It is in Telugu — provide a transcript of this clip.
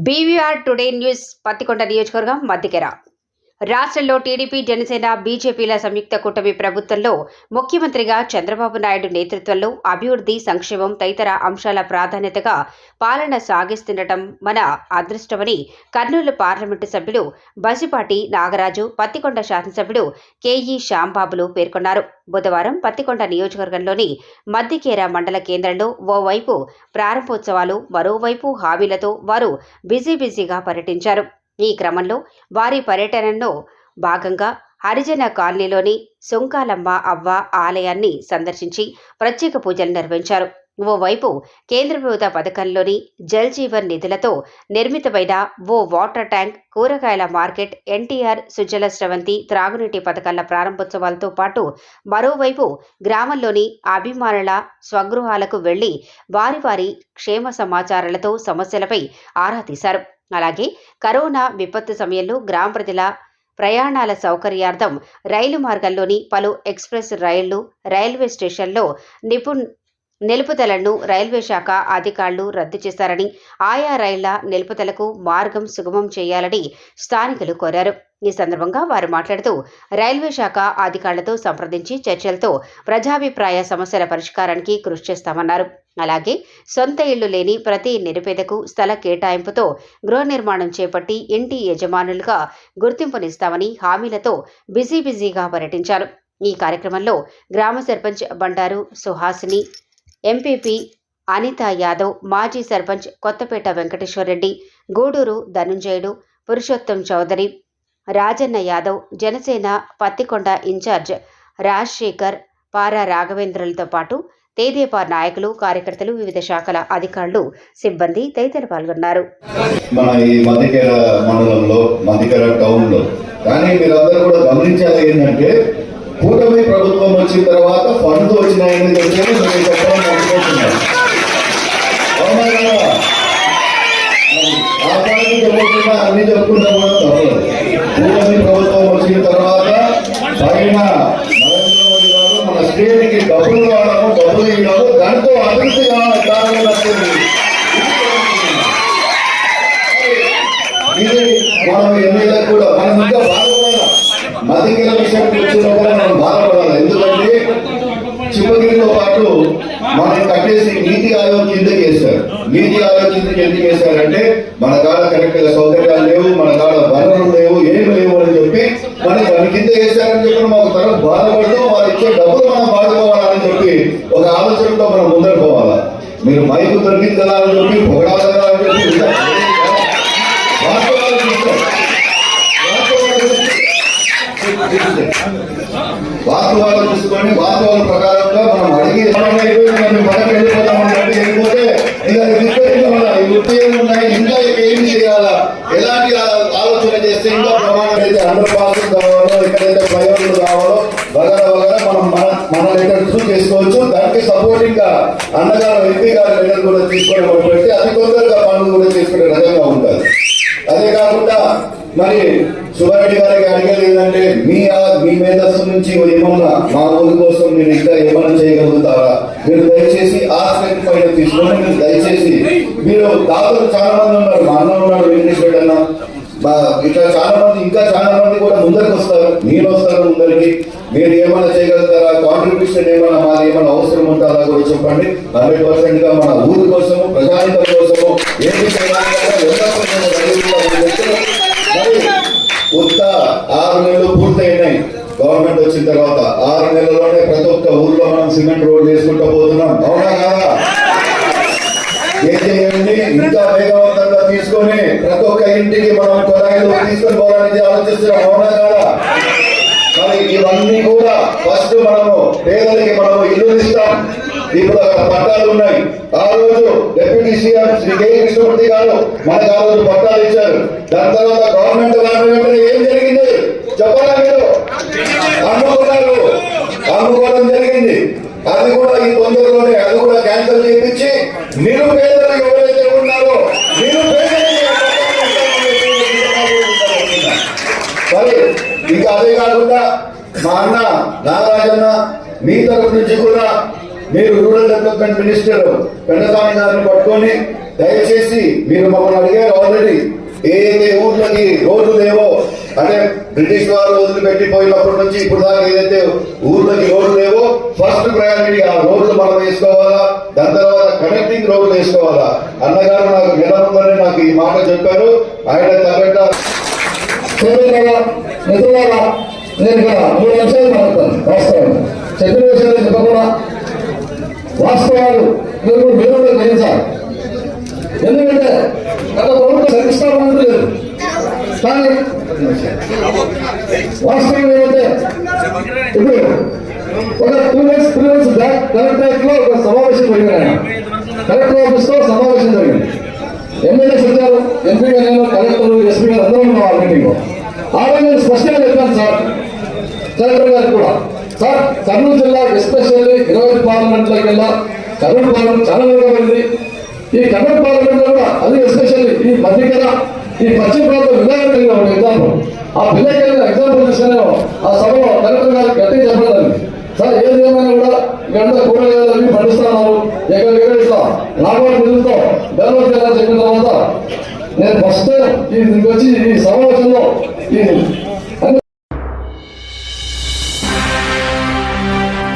బీవీఆర్ టుడే న్యూస్ పత్తికొండ నియోజకవర్గం మద్దికెర. రాష్ట్రంలో టీడీపీ, జనసేన, బీజేపీల సంయుక్త కూటమి ప్రభుత్వంలో ముఖ్యమంత్రిగా చంద్రబాబు నాయుడు నేతృత్వంలో అభివృద్ధి, సంక్షేమం తదితర అంశాల ప్రాధాన్యతగా పాలన సాగిస్తుండటం మన అదృష్టమని కర్నూలు పార్లమెంటు సభ్యులు బసిపాటి నాగరాజు, పత్తికొండ శాసనసభ్యుడు కేఈ శ్యాంబాబులు పేర్కొన్నారు. బుధవారం పత్తికొండ నియోజకవర్గంలోని మద్దికేర మండల కేంద్రంలో ఓవైపు ప్రారంభోత్సవాలు, మరోవైపు హామీలతో వారు బిజీగా పర్యటించారు. ఈ క్రమంలో వారి పర్యటనలో భాగంగా హరిజన కాలనీలోని సుంకాలమ్మ అవ్వ ఆలయాన్ని సందర్శించి ప్రత్యేక పూజలు నిర్వహించారు. ఓవైపు కేంద్ర ప్రభుత్వ పథకంలోని జల్ జీవన్ నిధులతో నిర్మితమైన ఓ వాటర్ ట్యాంక్, కూరగాయల మార్కెట్, ఎన్టీఆర్ సుజల స్రవంతి త్రాగునీటి పథకాల ప్రారంభోత్సవాలతో పాటు మరోవైపు గ్రామంలోని అభిమానుల స్వగృహాలకు వెళ్లి వారి క్షేమ సమాచారాలతో సమస్యలపై ఆరా తీశారు. అలాగే కరోనా విపత్తు సమయంలో గ్రామ ప్రజల ప్రయాణాల సౌకర్యార్థం రైలు మార్గంలోని పలు ఎక్స్ప్రెస్ రైళ్లు, రైల్వే స్టేషన్లో నిలుపుదలను రైల్వే శాఖ అధికారులు రద్దు చేశారని, ఆయా రైళ్ల నిలుపుదలకు మార్గం సుగమం చేయాలని స్థానికులు కోరారు. ఈ సందర్భంగా వారు మాట్లాడుతూ రైల్వే శాఖ అధికారులతో సంప్రదించి చర్చలతో ప్రజాభిప్రాయ సమస్యల పరిష్కారానికి కృషి చేస్తామన్నారు. అలాగే సొంత ఇళ్లు లేని ప్రతి నిరుపేదకు స్థల కేటాయింపుతో గృహ నిర్మాణం చేపట్టి ఇంటి యజమానులుగా గుర్తింపునిస్తామని హామీలతో బిజీగా పర్యటించారు. ఈ కార్యక్రమంలో గ్రామ సర్పంచ్ బండారు సుహాసిని, ఎంపీపీ అనిత యాదవ్, మాజీ సర్పంచ్ కొత్తపేట వెంకటేశ్వరరెడ్డి, గూడూరు ధనుంజయుడు, పురుషోత్తం చౌదరి, రాజన్న యాదవ్, జనసేన పత్తికొండ ఇన్ఛార్జ్ రాజశేఖర్, పారా రాఘవేంద్రులతో పాటు తేదేపా నాయకులు, కార్యకర్తలు, వివిధ శాఖల అధికారులు, సిబ్బంది తదితరులు పాల్గొన్నారు. మన ఈ మద్దికేర మండలంలో, మద్దికేర టౌన్ లో కానీ మీరందరూ కూడా గమనించాలి ఏంటంటే, కూటమి ప్రభుత్వం వచ్చిన తర్వాత ఫండ్స్ వచ్చినాయని చెప్పడం అనుకుంటున్నారు. అన్ని చెప్పుకుంటా కూడా తప్పదు. కూటమి ప్రభుత్వం వచ్చిన తర్వాత పైన నరేంద్ర మోడీ గారు మన స్టేట్ కి డబ్బులు కావడము, డబ్బులు ఇవ్వడము, దాంతో అభివృద్ధి కావాలని ఇది మనం ఎమ్మెల్యే కూడా మనం ఇంకా బాధపడాలి. మద్దికేర విషయం వచ్చినప్పుడు మనం బాధపడాలి. ఎందుకంటే చిప్పగిరితో పాటు మనం కట్టేసి నీతి ఆయోగ్ కిందకి వేస్తారు. నీతి ఆయోగ్ కిందకి ఎందుకు వేశారంటే మన కాడ కరెక్ట్ గా సౌకర్యాలు లేవు, మన కాడ వనరులు లేవు, ఏమి లేవు అని చెప్పి మన దాని కింద వేశారని చెప్పి మాకు తరం బాధపడుతూ వారు ఇచ్చే డబ్బులు మనం బాధపోవాలని చెప్పి ఒక ఆలోచనతో మనం ముందరు పోవాలా. మీరు మైకు దొరికింది కదా అని చెప్పి పొగడాలి కదా అని చెప్పి వాస్తవాలు చూసుకొని వాస్తవాల ప్రకారంగా మనం అడిగి మనకు వెళ్ళిపోతామని చెప్పి వెళ్ళిపోతే ఉన్నాయి, ఇంకా ఏమి చేయాలా, ఎలాంటి ఆలోచన చేస్తే ఇంకా ప్రమాణం అయితే 100% కావాలో, ఎక్కడైతే ప్రయోజనం కావాలో వగర మనం మన లెటర్స్ చేసుకోవచ్చు. దానికి సపోర్టింగ్ గా అన్నగారు ఎంపీ గారి లెటర్ కూడా తీసుకోవడం పెట్టి అతి తొందరగా పనులు కూడా చేసుకునే రకంగా ఉంటుంది. అదే కాకుండా మరి సుబ్బారెడ్డి గారికి అడిగేది ఏంటంటే, మీ మేధస్సు నుంచి ఏమన్నా మా ఊరి కోసం మీరు ఇంకా ఏమన్నా చేయగలుగుతారా? మీరు దయచేసి ఆ స్టెప్ పైన తీసుకొని మీరు దయచేసి మీరు దాదాపు చాలా మంది ఉన్నారు. మా అన్న ఉన్నాడు, వెంకటేశ్వర అన్న, ఇట్లా చాలా మంది, ఇంకా చాలా మంది కూడా ముందరికి వస్తారు. మీరు వస్తారు ముందరికి. మీరు ఏమైనా చేయగలుగుతారా? కాంట్రిబ్యూషన్ ఏమైనా మాది ఏమైనా అవసరం ఉంటుందా కూడా చెప్పండి. 100% గా మన ఊరి కోసము, ప్రజానికం కోసము ఏమి కొత్త 6 నెలలు పూర్తయినాయి. గవర్నమెంట్ వచ్చిన తర్వాత 6 నెలల్లోనే ప్రతి ఒక్క ఊర్లో మనం సిమెంట్ రోడ్ వేసుకుంటూ పోతున్నాం. అవునా కాదా? ఏం చేయండి, ఇంకా వేగవంతంగా తీసుకొని ప్రతి ఒక్క ఇంటికి మనం కొలాయిలు తీసుకొని పోవాలని ఆలోచిస్తున్నాం. అవునా కాదా? మరి ఇవన్నీ కూడా ఫస్ట్ మనము పేదలకి మనము ఇల్లు ఇస్తాం. ఇప్పుడు అక్కడ పట్టాలు ఉన్నాయి. ఆ రోజు డిప్యూటీ సీఎం శ్రీ కె కృష్ణమూర్తి గారు మనకు ఆ రోజు పట్టాలు ఇచ్చారు. దాని తర్వాత గవర్నమెంట్ ఏం జరిగింది చెప్పాలా? మీరు అమ్ముకోవడం జరిగింది. అది కూడా ఈ తొందరలోనే అది కూడా క్యాన్సిల్ చేయించి నిరుపేదలు ఎవరైతే ఉన్నారో మరి ఇంకా అదే కాకుండా మా అన్న నాగరాజన్న మీ తరఫు నుంచి కూడా మీరు రూరల్ డెవలప్మెంట్ మినిస్టర్ పెన్నసామి గారిని పట్టుకొని దయచేసి మీరు మమ్మల్ని అడిగారు ఆల్రెడీ ఏదైతే ఊర్లకి రోడ్లు లేవో అంటే బ్రిటిష్ వారు వదిలిపెట్టిపోయినప్పటి నుంచి ఇప్పుడు దాకా ఏదైతే ఊర్లకి రోడ్లు లేవో ఫస్ట్ ప్రయారిటీ ఆ రోడ్లు మనం వేసుకోవాలా, దాని తర్వాత కనెక్టింగ్ రోడ్లు వేసుకోవాలా. అన్నగారు నాకు నెల ముందరే నాకు ఈ మాట చెప్పారు. ఆయన తగ్గట్ట మిత్రులారా నేను ఇక్కడ 3 నిమిషాలు మాట్లాడతాను. వాస్తవాలు చెప్పిన విషయాలు చెప్పకుండా వాస్తవాలు మీరు గ్రహించాలి. ఎందుకంటే గత ప్రభుత్వం శంకుస్థాపన లేదు, కానీ వాస్తవం ఏమంటే ఇప్పుడు ఒక 2 months 3 months బ్యాక్ కలెక్టరేట్ లో ఒక సమావేశం జరిగింది. ఆయన కలెక్టర్ ఆఫీస్ లో సమావేశం జరిగింది. ఎమ్మెల్యేస్ వచ్చారు, ఎంపీ గారు, కలెక్టర్, ఎస్పీ గారు అందరూ ఉన్నాం ఆ మీటింగ్ లో. ఆ రోజు నేను స్పష్టంగా చెప్పాను సార్ కలెక్టర్ గారికి కూడా, సార్ కర్నూలు జిల్లా ఎస్పెషల్లీ 20 పార్లమెంట్లకెల్లా కర్నూలు పార్లమెంట్ చాలా వెనుకబడింది. ఈ కర్నూలు పార్లమెంట్ లో కూడా అది ఎస్పెషల్లీ ఈ మధ్యకర ఈ పశ్చిమ ప్రాంతం విధానం కలిగిన ఒక ఎగ్జాంపుల్. ఆ పిల్లలకి ఎగ్జాంపుల్ తీసుకునే ఆ సభలో కలెక్టర్ గారికి గట్టిగా చెప్పలేదు. సార్ ఏది ఏమైనా కూడా ఇక్కడ కూరగాయలు అవి పండిస్తున్నారు, ఎక్కడ ఇట్లా లాభాల నిధులతో డెవలప్ చేయాలని చెప్పిన తర్వాత నేను ఫస్ట్ టైం వచ్చి ఈ సమావేశంలో ఈ